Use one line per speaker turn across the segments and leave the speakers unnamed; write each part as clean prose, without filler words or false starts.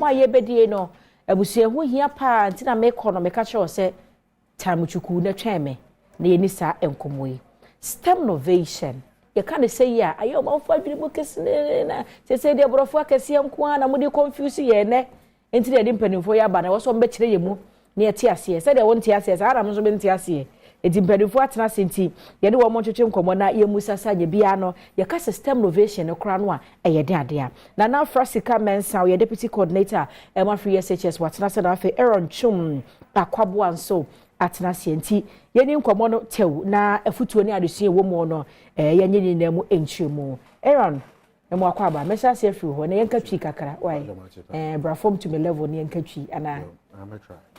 nkɔmɔ a yɛbɛdie no abusua ho hia pa ntina me kɔ no me ka kyerɛ sɛ time chuku na twɛn na yɛni saa nkɔmɔ yi STEM novation you can say ya ayo ma fa dwene mu kese na se de borofo akese nko na mo de confuse ye ne enti de mpanimfo ya ba na wo so mbe kire ye mu na ye te ase se de won te ase sa ara mo so be te ase enti mpanimfo atena senti ye de wo mo twetwe nkomo na ye musasa nye bia no ye ka STEM novation no kra no a eye de ade a na Frasika Mensa ye deputy coordinator ma free SHS watena se na afi Aaron Chum akwabo anso atena senti ye ni nkomo no tew na afutuo ni adesua wo mu no ye nyi na mu enchimu Aaron emo akwaba me sha se free ho na ye nkatwi kakra why brafom to me level ni nkatwi ana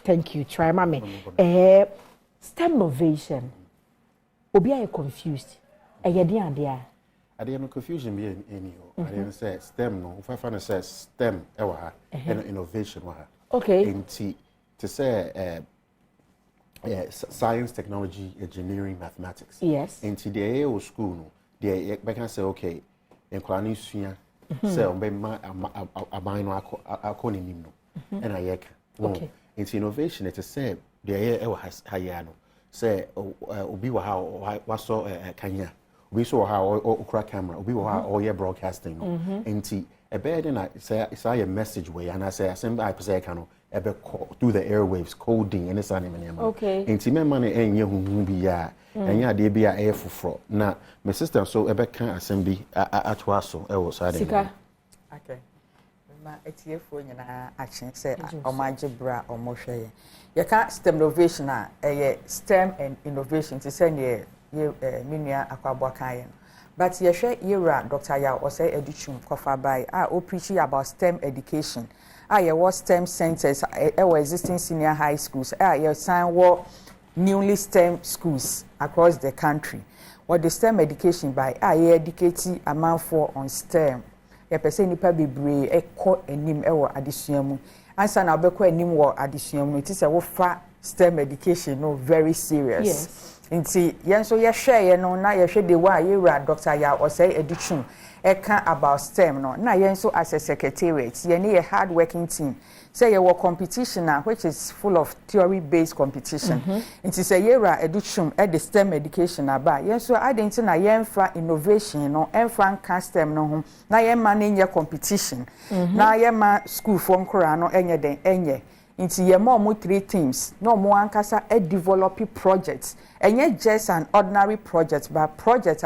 thank you try mama STEM novation obi are confused ye de ade a
ade no confusion be any ho ade no say STEM no fa na say STEM e wa ha and innovation wa ha
okay
enti to say science, technology, engineering, mathematics.
Yes.
Into the AO school, no, they can say, okay, in Klanicia, say, I no, and I okay. Into innovation, it's a say, the AO has Hayano, say, Obiwa how, what saw Kenya, we saw how or camera, Obiwa all your broadcasting, into a bed, and I say, a message way, and I say, I send by Pesacano. Through the airwaves coding and the name
okay
intimate money and you be ya and ya de be a air for na my sister so ebe kan assembly atwaso e wo sade
okay ma etiefo nyina action say omagibra omohwe ye ka STEM innovation STEM and innovation to say ne menua akwabo kan but ye hwe yera Dr. Ya o say educhum kofa bai o preach about STEM education was STEM centers existing senior high schools sign newly STEM schools across the country what the STEM education by educating amount for on STEM person nipa bebre ekọ enim ewo adesua mu ansa na obekọ enim wo adesua mu it is a fa STEM education no very serious
yes
nti yen so ye hwe ye no na ye hwe de wa ye ra Dr. Ya o say educhum eka about STEM no na yen so as a secretariat ye need a hard working team say ye work competition which is full of theory based competition nti say ye ra educhum the STEM education aba yen so identity na yen fra innovation no enfra nka STEM no ho na yen ma na nye competition na yen ma school form kora no enye den enye nti ye mo 3 teams no mo ankasa develop projects enye just an ordinary project but project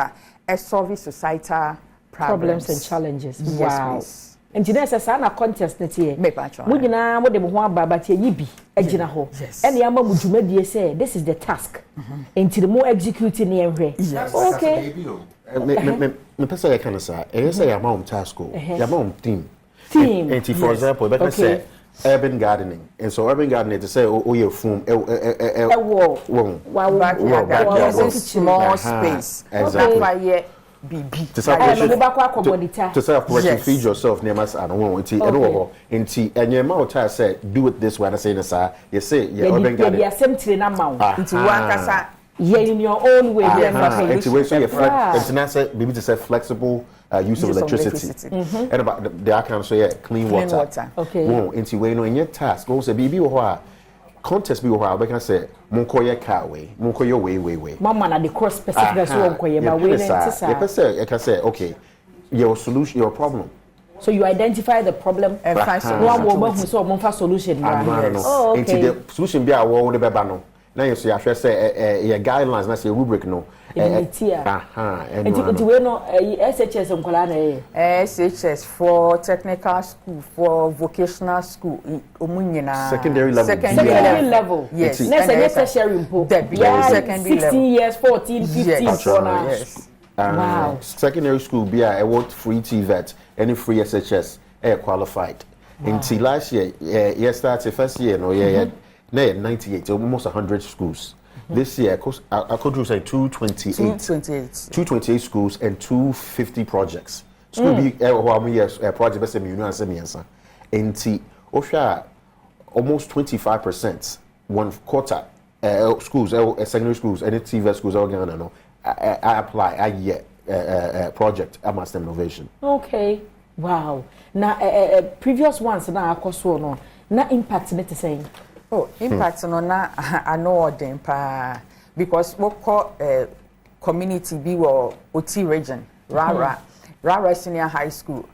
a solve societal
problems and challenges.
Yes,
wow.
Please.
And today says ana contest na tie. Mu nyina mo de mo ho aba ba tie yibi agina ho. And ya ma mu dwumadie say this is the task. Enti the more executing na enhwe. Okay.
Me pesa ya kana sa. E say ya ma task o. Ya ma team. Enti for example, be say urban gardening. And so urban gardening to say you foam
wow. Small space.
Exactly. To self feed yourself near mas and one into and your mouth say do it this way and say this you say urban gardening
you assembly na mount
into one kasa
in your own way
into way so it's not say maybe to say flexible use of electricity. And about the account so clean water
okay
into way no in your task go say bibi ho contest be how we can say monkoye car way monkoye way
mama na the cross specific so monkoye ba way na
I can say okay your solution your problem
so you identify the problem
and find
solution so mo fa solution
oh okay into the solution be awo de beba no na you say ahwe say your guidelines na say rubric no
and we know SHS nkola na
SHS for technical school for vocational school omunyina
secondary
level
yes
next tertiary impo
secondary
16 years 14 15 for now
yes
wow
secondary school be I want free TVET any free SHS qualified until last year started first year no 98 almost 100 schools. This year I could do say 228 schools and 250 projects. School be project best me and send me answer. And almost 25% 1/4 schools secondary schools and TV schools all Ghana no I apply I get project at my STEM Novation.
Okay. Wow. Now, previous ones na akoso no. Na impact ne te say.
Oh, impact no na I know them pa because we call community be OT region, Rara Senior High School.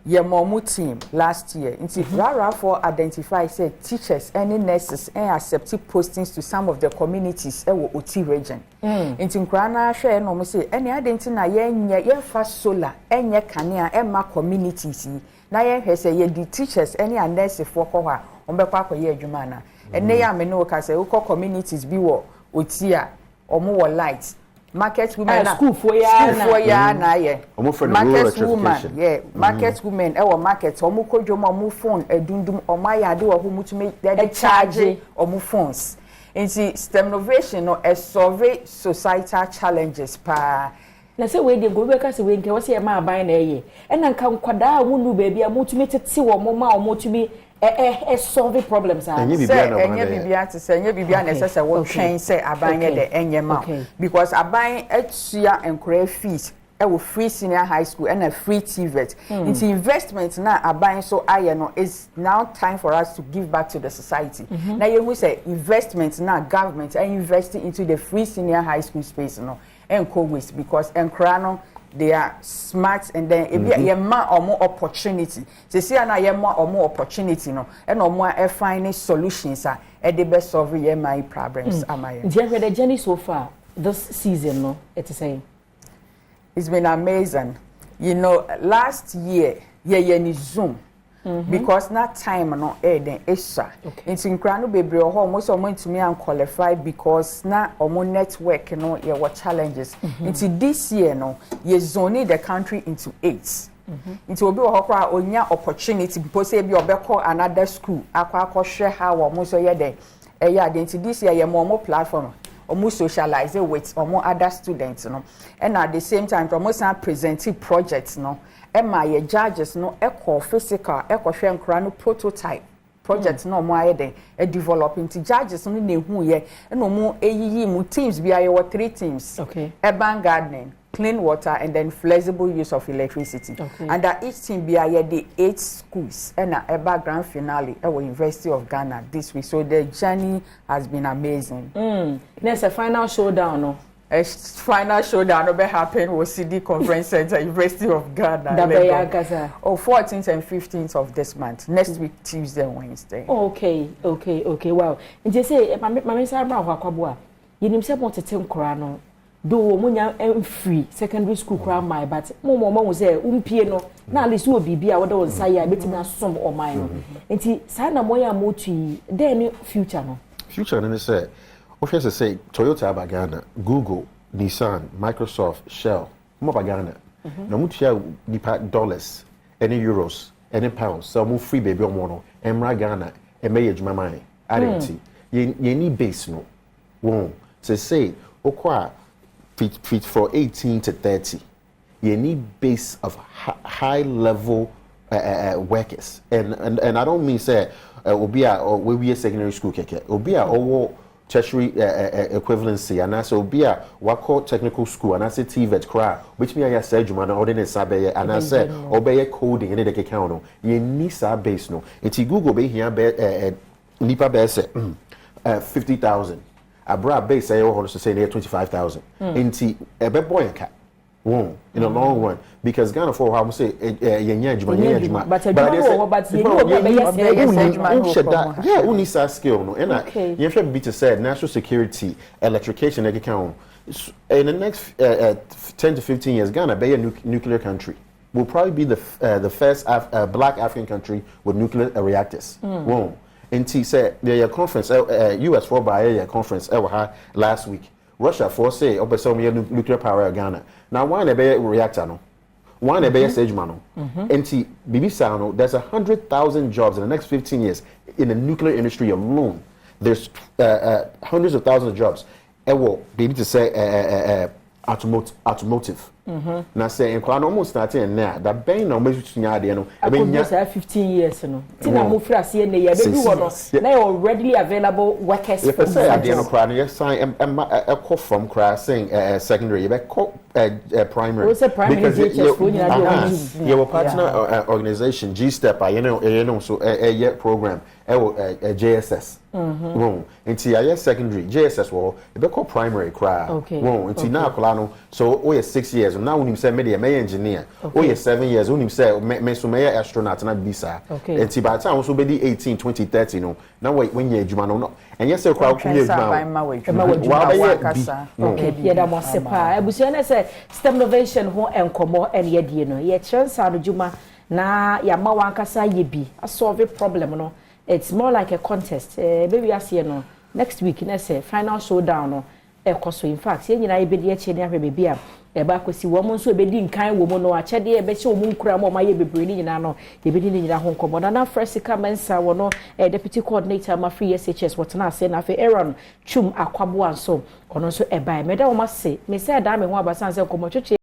Your momu team last year. Into Rara for identify said teachers, any nurses, and accepted postings to some of the communities OT region. Into Grana share no say any identity na ye fast solar, any kania, emma communities. Na ye say ye the teachers, any nurses for koha, umbepa ye jumana. And they are meno kase uko communities be otia or more lights. Market women
school for ya
na ye market woman market women market omu kodwom omu phone edundum omaya de wo mutumi de charge omu phones nti STEM Novation no solve societal challenges pa
na say we dey go be ka say we nke wo say ma aban na eye e na nka nkwada a munu baby a mutumi tete wo mo ma o mutumi solve problems are
enye bibia to say enye bibia na say wo twen say aban ye de enye ma because aban atua enkora fees wo free senior high school and a free TVET into investment na aban so aye no is now time for us to give back to the society na you say investment na government are investing into the free senior high school space no enko waste because enkora no they are smart and then ye ma omo opportunity se see na ye ma omo opportunity no and omo find solutions e dey best solve ye my problems amaye
the journey so far this season no it is saying
it's been amazing. You know, last year ye ni Zoom because that time no then extra it's in krano bebre ho most of to me and qualify because na omo network no ye what challenges into this year no ye zone the country into 8 into obi ho kwa onya opportunity because e bi obekọ another school akwa share how omo so ye den into this year ye more platform almost socialize with other students no and at the same time almost presenting projects no Emma ye judges no echo physical echo hwe nkra no prototype project no mo aye den developing to judges no na hu ye no mo eyiyi mu teams bi aye 3 teams urban gardening clean water and then flexible use of electricity and that each team be aye the 8 schools and a grand finale at University of Ghana this week so the journey has been amazing.
There's a final showdown no
a final showdown will happen with CD Conference Center, University of Ghana. 14th and 15th of this month. Next week, Tuesday and Wednesday.
Okay. Wow. And just say, Mamma Sarah Wakabua, you himself want to tell Korano. Do munya free secondary school crown my but mama was say piano na least will be what on say I bet me some or mine. And see, Sana Moya Moti, then future no.
Future, and they say. What you say? Toyota Ghana, Google, Nissan, Microsoft, Shell, more Ghana. No much share dollars, any euros, any pounds. So move free baby on mono. Emra Ghana, age my money. Identity. You need base no. Won't say okwa fit for 18 to 30. You need base of high level workers. And I don't mean say will be a secondary school keke. Will be a tertiary equivalency and also be a wako technical school and I say TVET cry which me I said you man ordinary sabe and I said obey coding any the account you need sa base no it's Google be here be nipa be say 50,000 abra base say you say near 25,000 into a be boy cat in the long run because Ghana for how say yenya but only sa skill no and you should be to say national security electrification account in the next 10 to 15 years Ghana be a nuclear country will probably be the first black African country with nuclear reactors and he said there conference US for by a conference last week Russia for say nuclear power in Ghana. Now why na be reactor no? Why na be stage man no? And BBC no there's 100,000 jobs in the next 15 years in the nuclear industry alone. There's hundreds of thousands of jobs. Will be to say automotive. na say nkwa no almost start in there that ben na omesu tunya ade no
e be nya 15 years no tina mo fra se ne ya be bi wo no na you readily available workers
for say ade no kra no yes sign e call from kra saying secondary you be call primary
because
your partner organization G Step you know so a program JSS nti ya secondary JSS wo e be call primary kra nti na akola no so we 6 years now unim say me dey engineer we 7 years unim say me so me astronaut na bisa nti by the time so be 18 20 30 no na when you adwuma no and yes say kra kun adwuma
okay yeah da mo sepa ebusu na say STEM Novation ho enkomo en ye die no ye chance adwuma na ya ma wankasa ye bi a solve problem no. It's more like a contest. Baby, I see no next week. Let's say final showdown. No, so in fact, you know, I be the chain every baby. Back we see woman so be in kind woman no. I check the be show moon cram or my baby breeding. No, you be in your home command. And now first come and say, no, deputy coordinator, my free SHS. What now say na for Aaron Chum Akwabu and so on also a buy. Me that must say. Me say that me want to say come